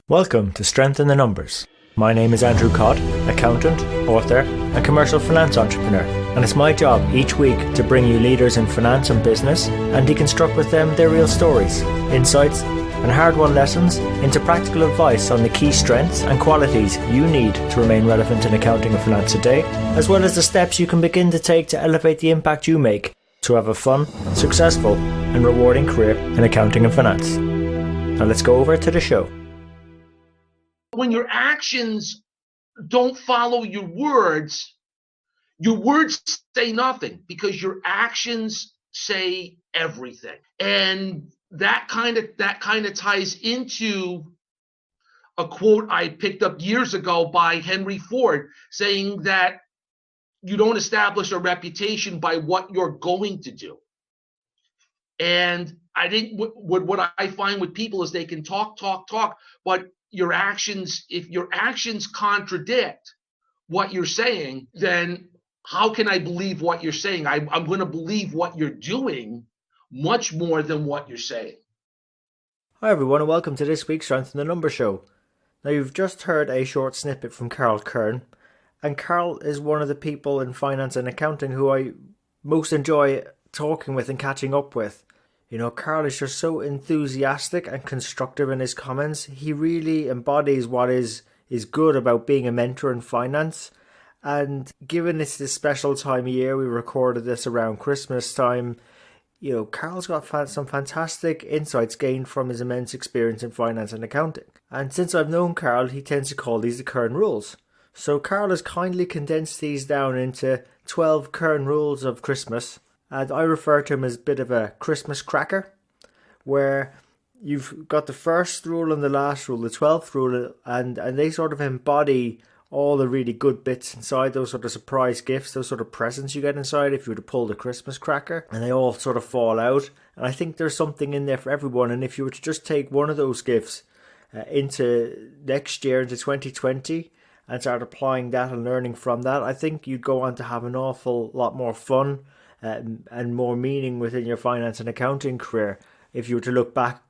Welcome to Strength in the Numbers. My name is Andrew Codd, accountant, author, and commercial finance entrepreneur, and it's my job each week to bring you leaders in finance and business and deconstruct with them their real stories, insights, and hard-won lessons into practical advice on the key strengths and qualities you need to remain relevant in accounting and finance today, as well as the steps you can begin to take to elevate the impact you make to have a fun, successful, and rewarding career in accounting and finance. Now let's go over to the show. When your actions don't follow your words say nothing because your actions say everything. And that kind of ties into a quote I picked up years ago by Henry Ford, saying that you don't establish a reputation by what you're going to do. And I think what I find with people is they can talk, but your actions, if your actions contradict what you're saying, then how can I believe what you're saying? I'm going to believe what you're doing much more than what you're saying. Hi everyone, and welcome to this week's Strength in the Numbers show. Now you've just heard a short snippet from Kern, and Carl is one of the people in finance and accounting who I most enjoy talking with and catching up with. You know, Carl is just so enthusiastic and constructive in his comments. He really embodies what is good about being a mentor in finance. And given it's this special time of year, we recorded this around Christmas time, you know, Carl's got some fantastic insights gained from his immense experience in finance and accounting. And since I've known Carl, he tends to call these the Kern rules. So Carl has kindly condensed these down into 12 Kern rules of Christmas. And I refer to him as a bit of a Christmas cracker, where you've got the first rule and the last rule, the 12th rule, and they sort of embody all the really good bits inside, those sort of surprise gifts, those sort of presents you get inside if you were to pull the Christmas cracker, and they all sort of fall out. And I think there's something in there for everyone, and if you were to just take one of those gifts into next year, into 2020, and start applying that and learning from that, I think you'd go on to have an awful lot more fun and more meaning within your finance and accounting career if you were to look back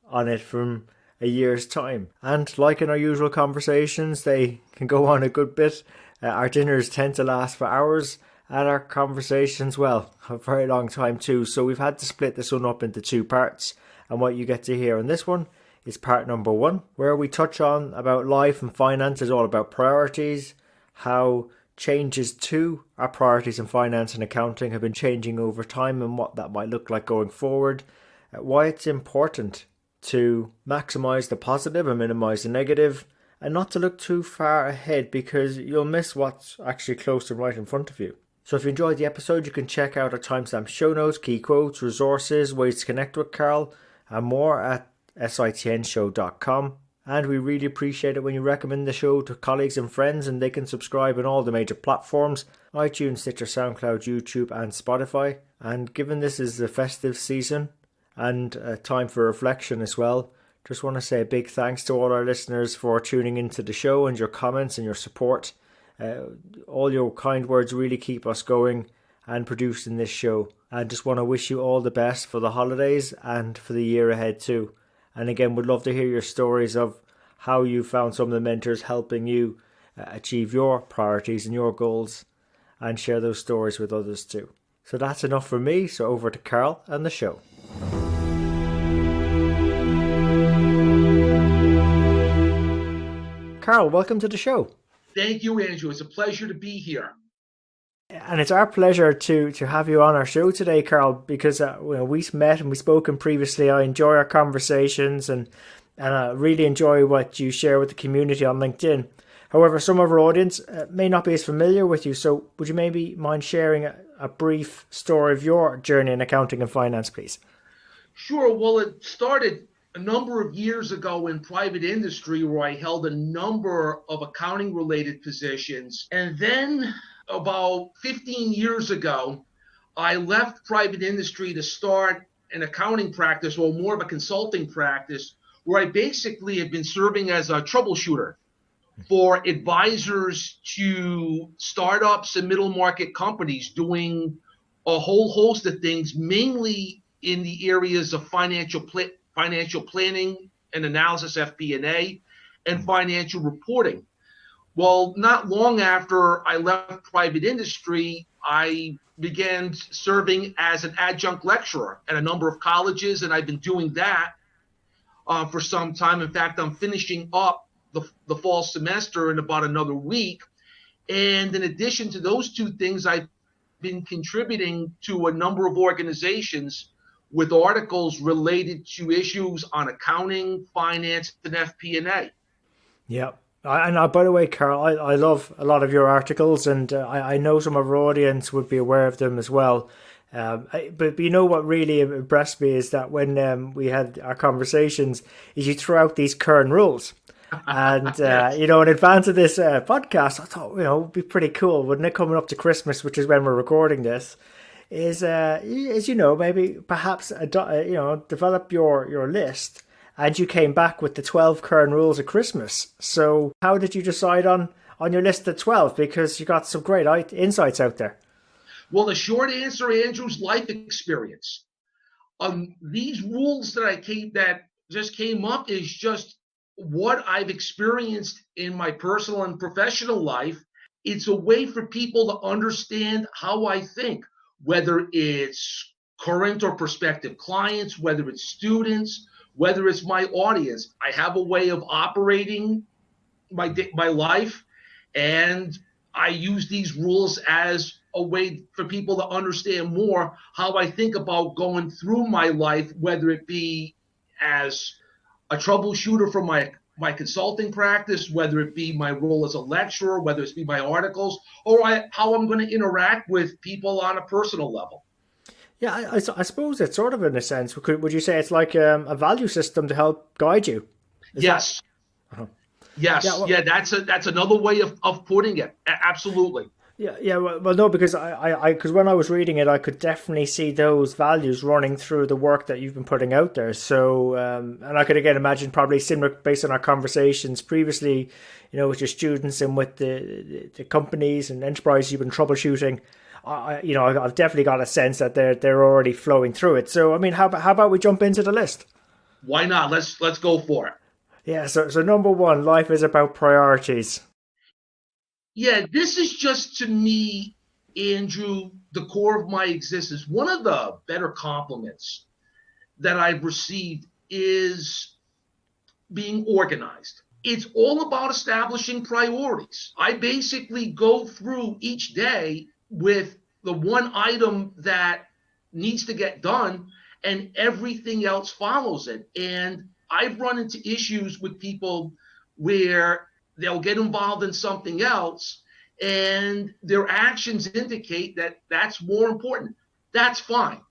on it from a year's time. And like in our usual conversations, they can go on a good bit. Our dinners tend to last for hours, and our conversations, well, a very long time too. So we've had to split this one up into two parts, and what you get to hear in this one is part number one, where we touch on about life and finance is all about priorities, how changes to our priorities in finance and accounting have been changing over time and what that might look like going forward, why it's important to maximize the positive and minimize the negative, and not to look too far ahead because you'll miss what's actually close and right in front of you. So if you enjoyed the episode, you can check out our timestamp show notes, key quotes, resources, ways to connect with Carl, and more at SITNshow.com. And we really appreciate it when you recommend the show to colleagues and friends, and they can subscribe on all the major platforms: iTunes, Stitcher, SoundCloud, YouTube and Spotify. And given this is the festive season and a time for reflection as well, just want to say a big thanks to all our listeners for tuning into the show and your comments and your support. All your kind words really keep us going and producing this show. I just want to wish you all the best for the holidays and for the year ahead too. And again, would love to hear your stories of how you found some of the mentors helping you achieve your priorities and your goals, and share those stories with others too. So that's enough for me. So over to Carl and the show. Carl, welcome to the show. Thank you, Andrew. It's a pleasure to be here. And it's our pleasure to have you on our show today, Carl, because we met and we spoken previously. I enjoy our conversations and I really enjoy what you share with the community on LinkedIn. However, some of our audience may not be as familiar with you, so would you maybe mind sharing a brief story of your journey in accounting and finance, please? Sure. Well, it started a number of years ago in private industry where I held a number of accounting-related positions, and then about 15 years ago, I left private industry to start an accounting practice, or more of a consulting practice, where I basically have been serving as a troubleshooter for advisors to startups and middle market companies, doing a whole host of things, mainly in the areas of financial planning and analysis, FP&A, and financial reporting. Well, not long after I left private industry, I began serving as an adjunct lecturer at a number of colleges, and I've been doing that for some time. In fact, I'm finishing up the fall semester in about another week. And in addition to those two things, I've been contributing to a number of organizations with articles related to issues on accounting, finance, and FP&A. Yeah. And by the way, Carl, I love a lot of your articles, and I know some of our audience would be aware of them as well. But you know what really impressed me is that when we had our conversations, is you threw out these Kern rules. And, Yes. in advance of this podcast, I thought, it would be pretty cool, wouldn't it, coming up to Christmas, which is when we're recording this, is, maybe perhaps, develop your list. And you came back with the 12 Kern rules at Christmas. So how did you decide on your list of 12? Because you got some great insights out there. Well, the short answer, Andrew's life experience. These rules that just came up is just what I've experienced in my personal and professional life. It's a way for people to understand how I think, whether it's current or prospective clients, whether it's students, whether it's my audience. I have a way of operating my life, and I use these rules as a way for people to understand more how I think about going through my life, whether it be as a troubleshooter for my consulting practice, whether it be my role as a lecturer, whether it be my articles, or how I'm going to interact with people on a personal level. Yeah, I suppose it's sort of in a sense. Would you say it's like a value system to help guide you? Yes. Uh-huh. Yes. Yeah, well, Yeah, that's another way of putting it. Absolutely. Yeah. Well, no, because because when I was reading it, I could definitely see those values running through the work that you've been putting out there. So, and I could again imagine probably similar based on our conversations previously, with your students and with the companies and enterprises you've been troubleshooting. I've definitely got a sense that they're already flowing through it. So, I mean, how about we jump into the list? Why not? Let's go for it. Yeah. So number one, life is about priorities. Yeah, this is just to me, Andrew, the core of my existence. One of the better compliments that I've received is being organized. It's all about establishing priorities. I basically go through each day with the one item that needs to get done, and everything else follows it. And I've run into issues with people where they'll get involved in something else and their actions indicate that that's more important. That's fine.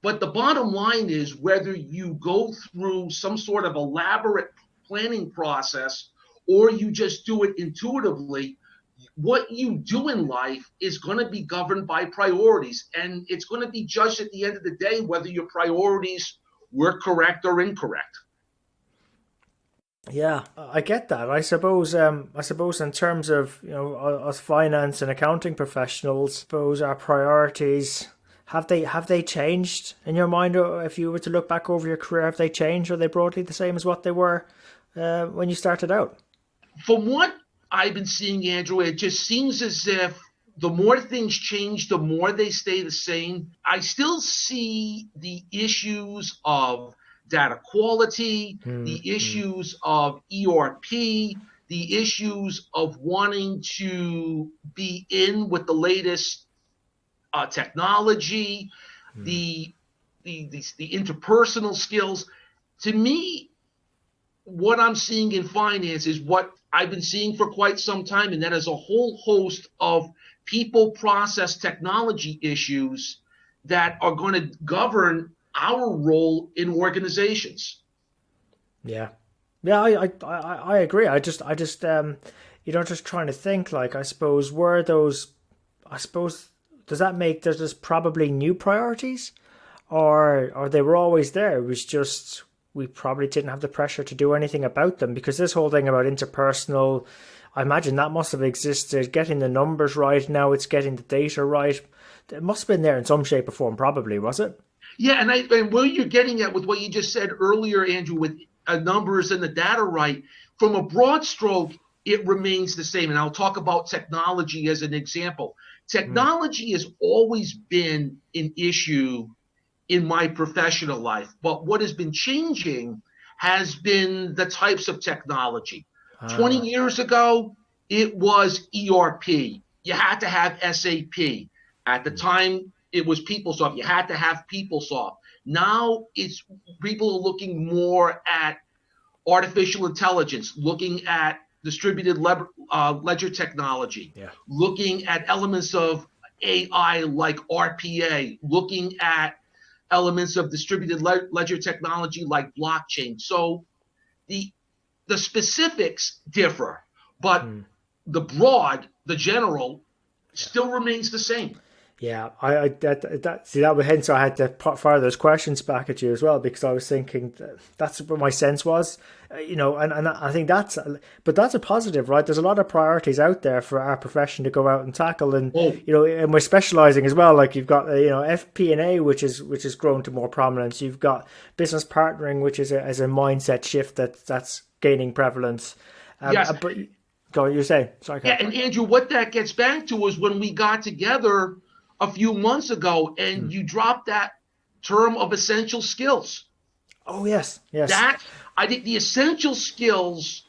But the bottom line is whether you go through some sort of elaborate planning process or you just do it intuitively, what you do in life is going to be governed by priorities. And it's going to be judged at the end of the day whether your priorities were correct or incorrect. Yeah, I get that. I suppose in terms of, us finance and accounting professionals, suppose our priorities have they changed in your mind? Or if you were to look back over your career, have they changed? Or are they broadly the same as what they were when you started out? From what I've been seeing, Andrew, it just seems as if the more things change, the more they stay the same. I still see the issues of data quality, the issues of ERP, the issues of wanting to be in with the latest technology, the interpersonal skills. To me, what I'm seeing in finance is what I've been seeing for quite some time, and that is a whole host of people, process, technology issues that are going to govern our role in organizations. Yeah, I agree. I just just trying to think. Like, I suppose were those, I suppose, does that make there's probably new priorities, or they were always there? It was just we probably didn't have the pressure to do anything about them, because this whole thing about interpersonal, I imagine that must have existed. Getting the numbers right, now it's getting the data right. It must have been there in some shape or form, probably, was it? Yeah, and where you're getting at with what you just said earlier, Andrew, with numbers and the data right, from a broad stroke, it remains the same. And I'll talk about technology as an example. Technology has always been an issue in my professional life, but what has been changing has been the types of technology. 20 years ago, it was ERP. You had to have SAP. At the time, it was PeopleSoft. You had to have PeopleSoft. Now, it's people are looking more at artificial intelligence, looking at distributed ledger technology, looking at elements of AI like RPA, looking at elements of distributed ledger technology like blockchain. So the specifics differ, but the broad, the general, still remains the same. Yeah, that was hence I had to fire those questions back at you as well, because I was thinking that's what my sense was, and I think that's a positive, right? There's a lot of priorities out there for our profession to go out and tackle, and and we're specializing as well. Like you've got FP&A, which is grown to more prominence. You've got business partnering, which is a mindset shift that's gaining prevalence. Yes. But go on, you're saying. Sorry. Yeah, and Andrew, what that gets back to is when we got together a few months ago, and you dropped that term of essential skills. Oh, yes. I think the essential skills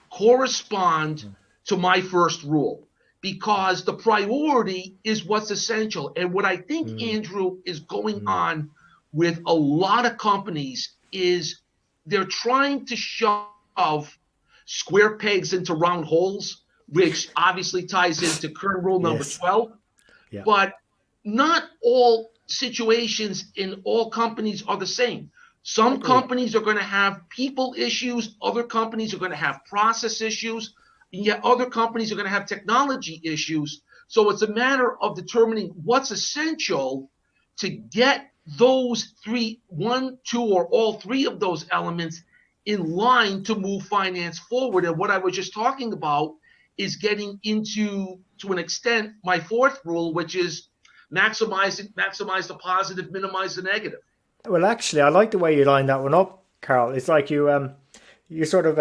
correspond to my first rule, because the priority is what's essential. And what I think, Andrew, is going on with a lot of companies is they're trying to shove square pegs into round holes, which obviously ties into Kern rule number 12. Yeah. But not all situations in all companies are the same. Some companies are going to have people issues, other companies are going to have process issues, and yet other companies are going to have technology issues. So it's a matter of determining what's essential to get those three, one, two, or all three of those elements in line to move finance forward. And what I was just talking about is getting into, to an extent, my fourth rule, which is maximize the positive, minimize the negative. Well, actually, I like the way you lined that one up, Carl. It's like you sort of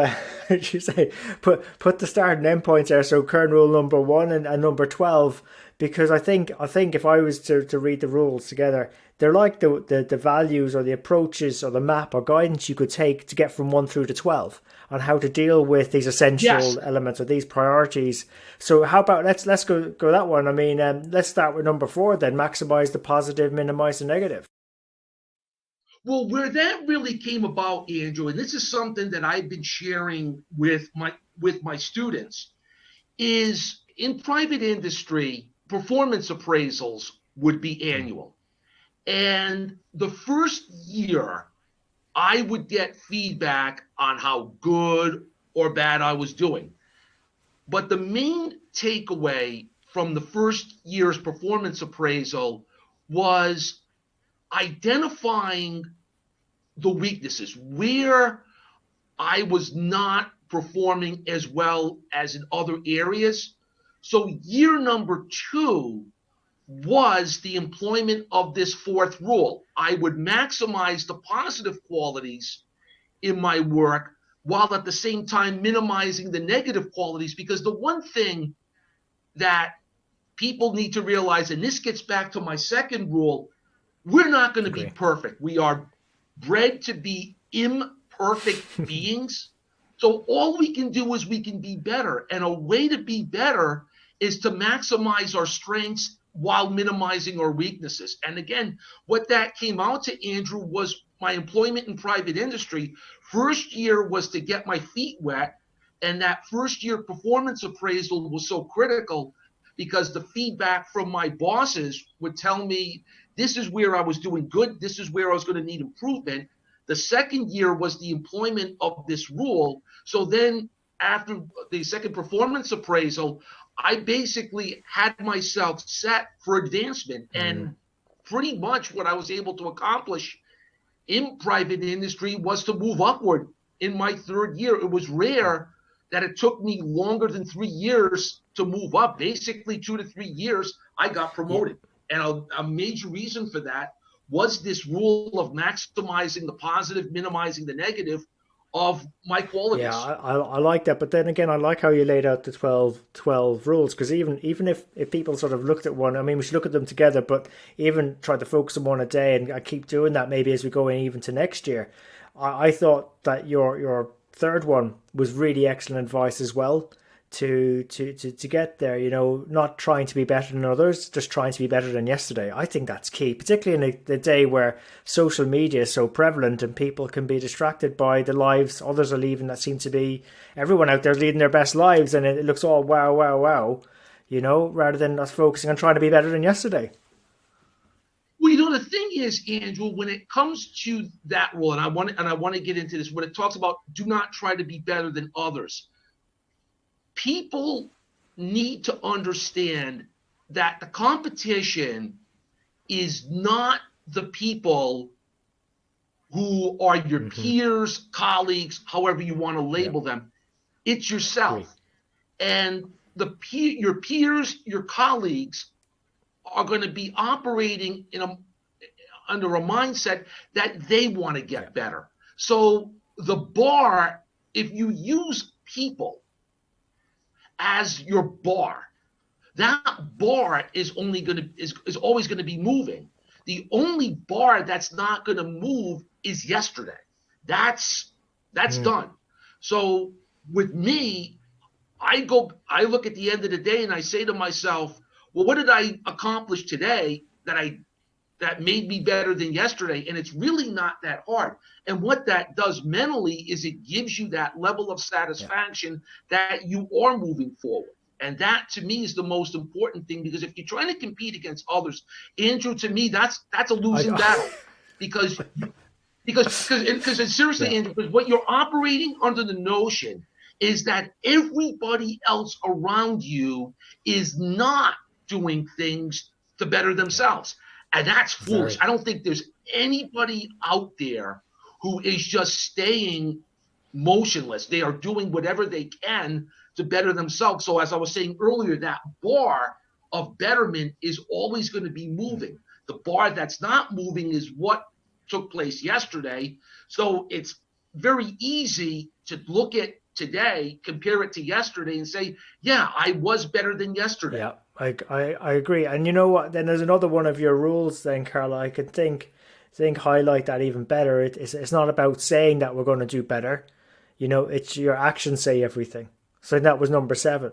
you say put the start and end points there. So Kern rule number 1 and number 12, because I think if I was to read the rules together, they're like the values or the approaches or the map or guidance you could take to get from 1 through to 12 on how to deal with these essential elements or these priorities. So how about let's go that one. I mean, let's start with number 4 then. Maximize the positive, minimize the negative. Well, where that really came about, Andrew, and this is something that I've been sharing with my students, is in private industry, performance appraisals would be annual. And the first year, I would get feedback on how good or bad I was doing. But the main takeaway from the first year's performance appraisal was identifying the weaknesses, where I was not performing as well as in other areas. So year number 2 was the employment of this fourth rule. I would maximize the positive qualities in my work while at the same time minimizing the negative qualities, because the one thing that people need to realize, and this gets back to my second rule, we're not going to be perfect. We are bred to be imperfect beings. So all we can do is we can be better. And a way to be better is to maximize our strengths while minimizing our weaknesses. And again, what that came out to, Andrew, was my employment in private industry. First year was to get my feet wet. And that first year performance appraisal was so critical because the feedback from my bosses would tell me this is where I was doing good. This is where I was going to need improvement. The second year was the employment of this rule. So then after the second performance appraisal, I basically had myself set for advancement. And pretty much what I was able to accomplish in private industry was to move upward in my third year. It was rare that it took me longer than 3 years to move up. Basically 2 to 3 years, I got promoted. And a major reason for that was this rule of maximizing the positive, minimizing the negative, of my Yeah, qualities. I like that, but then again, I like how you laid out the 12 rules, because even if people sort of looked at one, I mean, we should look at them together, but even try to focus on one a day, and I keep doing that maybe as we go in even to next year. I thought that your third one was really excellent advice as well to get there, not trying to be better than others, just trying to be better than yesterday. I think that's key, particularly in the day where social media is so prevalent and people can be distracted by the lives others are leading that seem to be everyone out there leading their best lives, and it looks all wow, wow, wow, rather than us focusing on trying to be better than yesterday. Well, the thing is, Andrew, when it comes to that rule, and I want to get into this, when it talks about do not try to be better than others, people need to understand that the competition is not the people who are your peers, colleagues, however you want to label them. It's yourself. Agree. And your peers, your colleagues are going to be operating under a mindset that they want to get better. So the bar, if you use people as your bar, that bar is always going to be moving. The only bar that's not going to move is yesterday. That's done. So with me, I look at the end of the day and I say to myself, well, what did I accomplish today that made me better than yesterday? And it's really not that hard. And what that does mentally is it gives you that level of satisfaction that you are moving forward. And that, to me, is the most important thing, because if you're trying to compete against others, Andrew, to me, that's a losing battle, because seriously, Andrew, because what you're operating under the notion is that everybody else around you is not doing things to better themselves. And that's foolish. I don't think there's anybody out there who is just staying motionless. They are doing whatever they can to better themselves. So as I was saying earlier, that bar of betterment is always going to be moving. The bar that's not moving is what took place yesterday. So it's very easy to look at today, compare it to yesterday, and say, yeah, I was better than yesterday. Yeah, I agree. And you know what? Then there's another one of your rules then, Carla, I could think highlight that even better. It's not about saying that we're going to do better. It's your actions say everything. So that was number 7,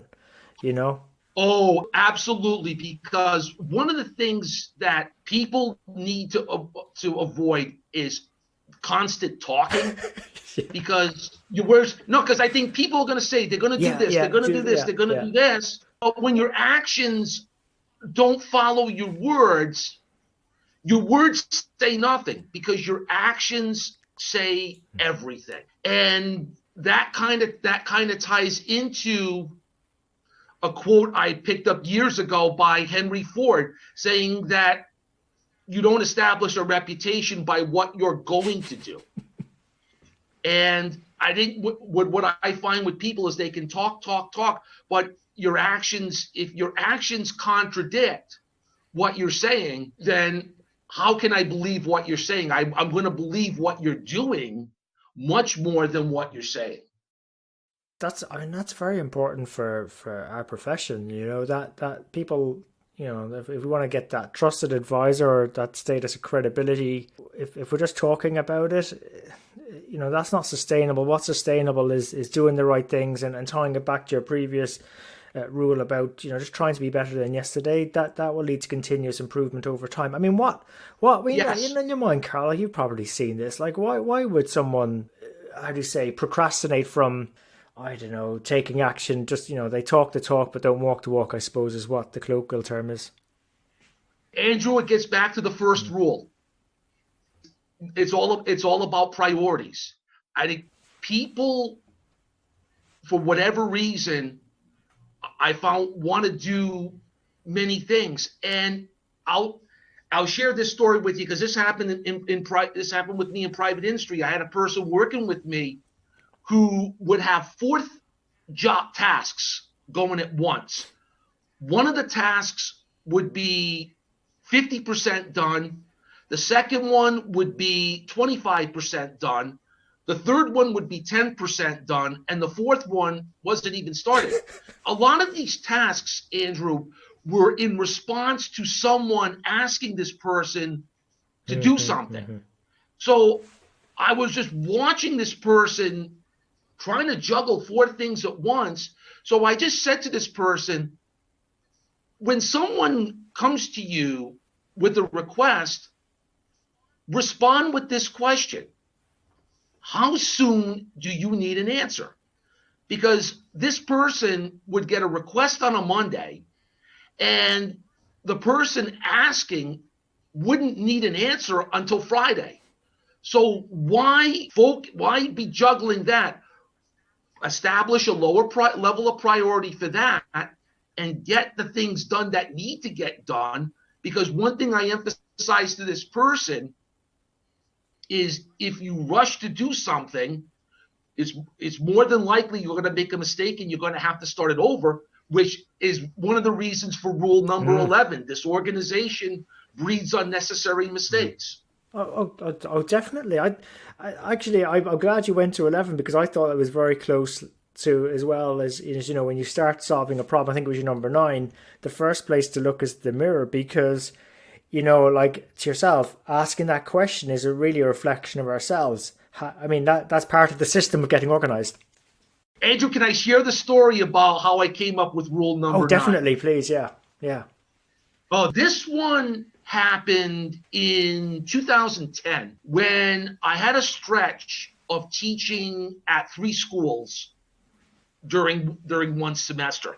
Oh, absolutely. Because one of the things that people need to avoid is constant talking. Because your words, no, because I think people are going to say they're going to do this, they're going to do this, they're going to do this. But when your actions don't follow your words say nothing, because your actions say everything. And that kind of ties into a quote I picked up years ago by Henry Ford, saying that you don't establish a reputation by what you're going to do. And I think what I find with people is they can talk, but if your actions contradict what you're saying, then how can I believe what you're saying? I'm going to believe what you're doing much more than what you're saying. That's very important for our profession. That people, if we want to get that trusted advisor or that status of credibility, if we're just talking about it, that's not sustainable. What's sustainable is doing the right things, and tying it back to your previous rule about just trying to be better than yesterday. That will lead to continuous improvement over time. I mean, what Yes. in your mind, Carla, you've probably seen this. Like, why would someone, how do you say, procrastinate from, I don't know, taking action? Just, they talk the talk but don't walk the walk, I suppose, is what the colloquial term is. Andrew, it gets back to the first rule. It's all about priorities. I think people, for whatever reason, I found, want to do many things. And I'll share this story with you, because this happened this happened with me in private industry. I had a person working with me who would have 4 job tasks going at once. One of the tasks would be 50% done. The second one would be 25% done. The third one would be 10% done, and the fourth one wasn't even started. A lot of these tasks, Andrew, were in response to someone asking this person to do something. So I was just watching this person trying to juggle four things at once. So I just said to this person, when someone comes to you with a request, respond with this question: how soon do you need an answer? Because this person would get a request on a Monday, and the person asking wouldn't need an answer until Friday. So why be juggling that? Establish a lower level of priority for that and get the things done that need to get done. Because one thing I emphasize to this person is, if you rush to do something, it's more than likely you're going to make a mistake and you're going to have to start it over, which is one of the reasons for rule number 11. Disorganization breeds unnecessary mistakes. Oh, definitely. I'm glad you went to 11, because I thought it was very close to, as well as, you know, when you start solving a problem, I think it was your number 9, the first place to look is the mirror, because, you know, like to yourself, asking that question is really a reflection of ourselves. I mean, that's part of the system of getting organized. Andrew, can I share the story about how I came up with rule number 9? Oh, definitely, please. Yeah. Oh, this one happened in 2010 when I had a stretch of teaching at 3 schools during one semester.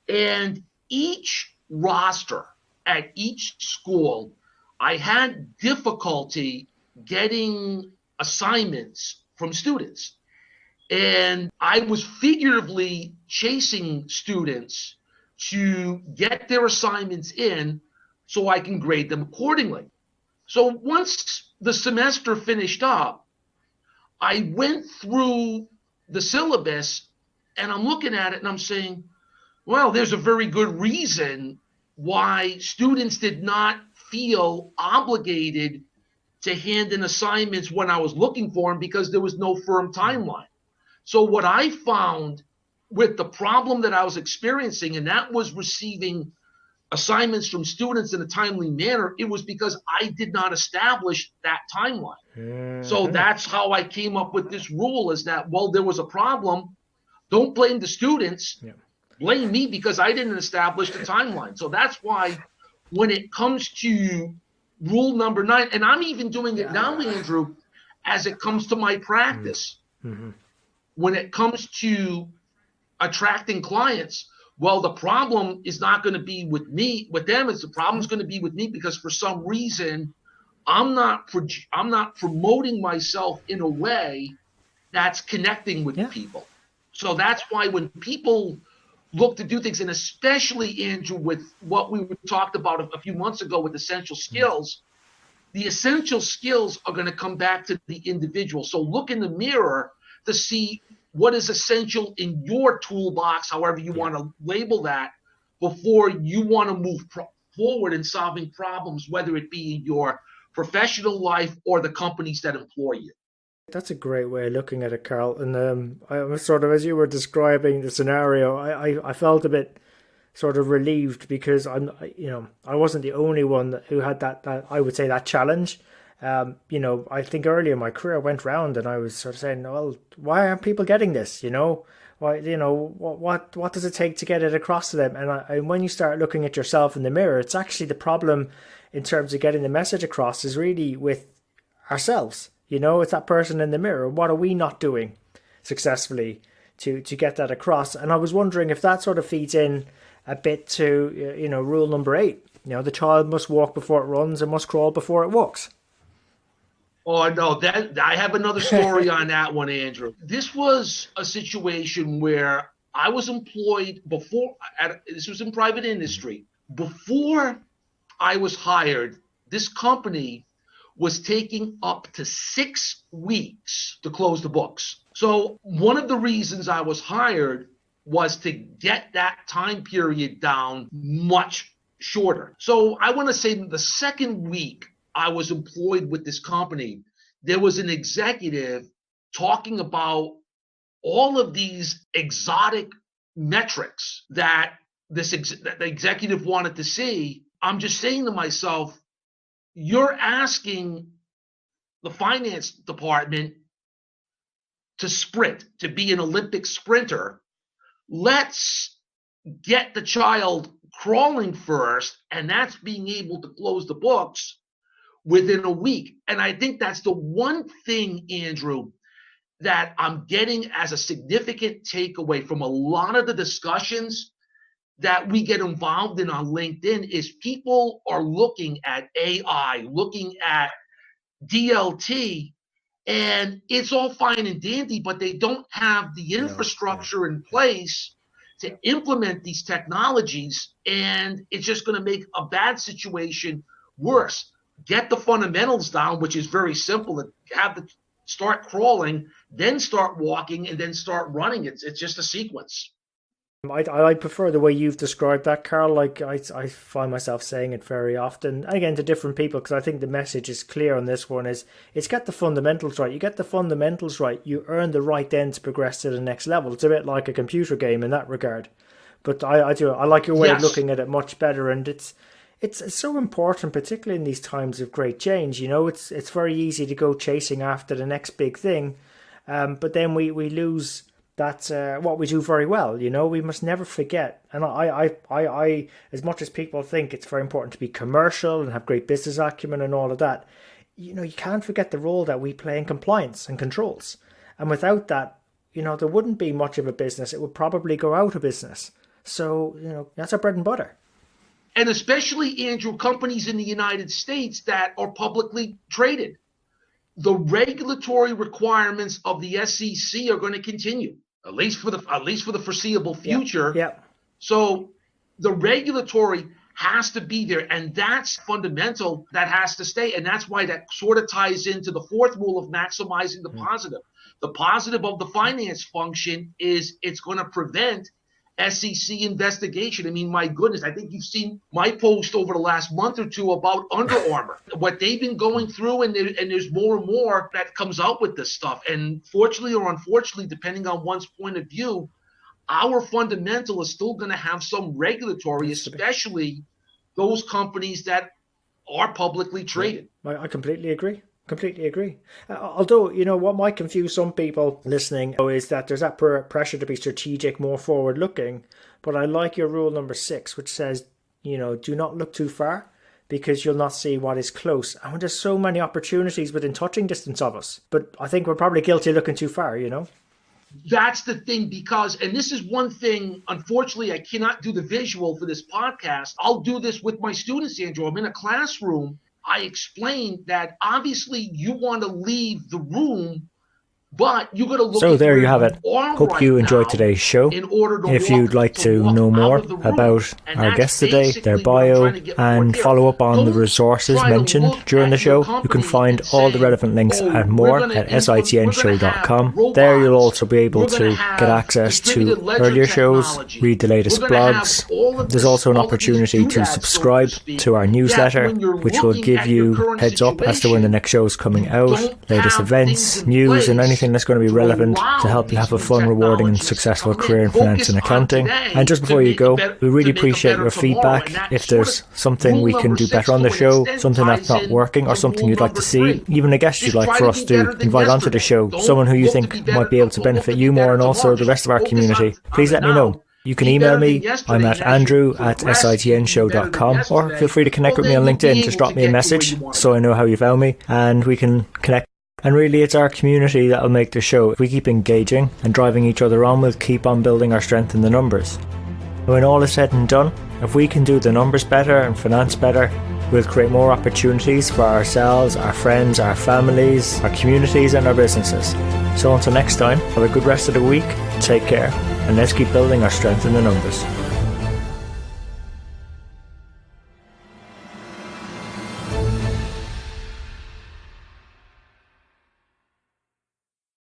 And each roster at each school, I had difficulty getting assignments from students. And I was figuratively chasing students to get their assignments in so I can grade them accordingly. So once the semester finished up, I went through the syllabus and I'm looking at it and I'm saying, well, there's a very good reason why students did not feel obligated to hand in assignments when I was looking for them, because there was no firm timeline. So what I found with the problem that I was experiencing, and that was receiving assignments from students in a timely manner, it was because I did not establish that timeline. So that's how I came up with this rule, is that, well, there was a problem. Don't blame the students. Yeah. Blame me because I didn't establish the timeline. So that's why when it comes to rule number 9, and I'm even doing it now, Andrew, as it comes to my practice, when it comes to attracting clients, well, the problem is not going to be with them. It's the problem's going to be with me, because for some reason I'm not promoting myself in a way that's connecting with people. So that's why when people look to do things, and especially, Andrew, with what we talked about a few months ago with essential skills, the essential skills are going to come back to the individual. So look in the mirror to see what is essential in your toolbox, however you want to label that, before you want to move forward in solving problems, whether it be in your professional life or the companies that employ you. That's a great way of looking at it, Carl. And I was sort of, as you were describing the scenario, I felt a bit sort of relieved, because I wasn't the only one who had that I would say that challenge. I think earlier in my career I went round and I was sort of saying, well, why aren't people getting this? Why, what does it take to get it across to them? And when you start looking at yourself in the mirror, it's actually the problem in terms of getting the message across is really with ourselves. It's that person in the mirror. What are we not doing successfully to get that across? And I was wondering if that sort of feeds in a bit to, rule number 8. The child must walk before it runs and must crawl before it walks. Oh, no, I have another story on that one, Andrew. This was a situation where I was employed this was in private industry. Before I was hired, this company was taking up to 6 weeks to close the books. So one of the reasons I was hired was to get that time period down much shorter. So I want to say the second week I was employed with this company, there was an executive talking about all of these exotic metrics that that the executive wanted to see, I'm just saying to myself, you're asking the finance department to sprint, to be an Olympic sprinter. Let's get the child crawling first, and that's being able to close the books within a week. And I think that's the one thing, Andrew, that I'm getting as a significant takeaway from a lot of the discussions that we get involved in on LinkedIn is people are looking at AI, looking at DLT, and it's all fine and dandy, but they don't have the infrastructure in place to implement these technologies, and it's just going to make a bad situation worse. Get the fundamentals down, which is very simple. Have the start crawling, then start walking, and then start running. It's just a sequence. I prefer the way you've described that, Carl. Like I find myself saying it very often, again to different people, because I think the message is clear on this one. Is it's get the fundamentals right. You get the fundamentals right, you earn the right then to progress to the next level. It's a bit like a computer game in that regard. But I like your way of looking at it much better, and it's so important, particularly in these times of great change. You know, it's very easy to go chasing after the next big thing, but then we lose. That's what we do very well. You know, we must never forget. And I, as much as people think it's very important to be commercial and have great business acumen and all of that, you know, you can't forget the role that we play in compliance and controls. And without that, you know, there wouldn't be much of a business. It would probably go out of business. So, you know, that's our bread and butter. And especially, Andrew, companies in the United States that are publicly traded. The regulatory requirements of the SEC are going to continue, at least for the foreseeable future. Yeah. So the regulatory has to be there, and that's fundamental. That has to stay, and that's why that sort of ties into the fourth rule of maximizing the positive. The positive of the finance function is it's going to prevent SEC investigation. I mean, my goodness, I think you've seen my post over the last month or two about Under Armour, what they've been going through, and there's more and more that comes out with this stuff. And fortunately or unfortunately, depending on one's point of view, our fundamental is still going to have some regulatory, especially those companies that are publicly traded. I completely agree. Completely agree. Although, you know, what might confuse some people listening is that there's that pressure to be strategic, more forward looking. But I like your rule number 6, which says, you know, do not look too far because you'll not see what is close. And there's so many opportunities within touching distance of us. But I think we're probably guilty of looking too far, you know. That's the thing, because, and this is one thing, unfortunately, I cannot do the visual for this podcast. I'll do this with my students, Andrew. I'm in a classroom. I explained that obviously you want to leave the room, but you got to look. So there you have it. Hope you enjoyed today's show. If you'd like to know more about our guest today, their bio, and follow up on the resources mentioned during the show, you can find all the relevant links and more at sitnshow.com. There you'll also be able to get access to earlier shows, read the latest blogs. There's also an opportunity to subscribe to our newsletter, which will give you heads up as to when the next show is coming out, latest events, news, and anything that's going to be relevant to help you have a fun, rewarding and successful career in finance and accounting. And just before you go, we really appreciate your feedback. If there's something we can do better on the show, something that's not working, or something you'd like to see, even a guest you'd like for us to invite onto the show, someone who you think might be able to benefit you more and also the rest of our community, please let me know. You can email me. I'm at andrew@sitnshow.com, or feel free to connect with me on LinkedIn. Just drop me a message so I know how you found me and we can connect. And really, it's our community that'll make the show. If we keep engaging and driving each other on, we'll keep on building our strength in the numbers. And when all is said and done, if we can do the numbers better and finance better, we'll create more opportunities for ourselves, our friends, our families, our communities and our businesses. So until next time, have a good rest of the week, take care, and let's keep building our strength in the numbers.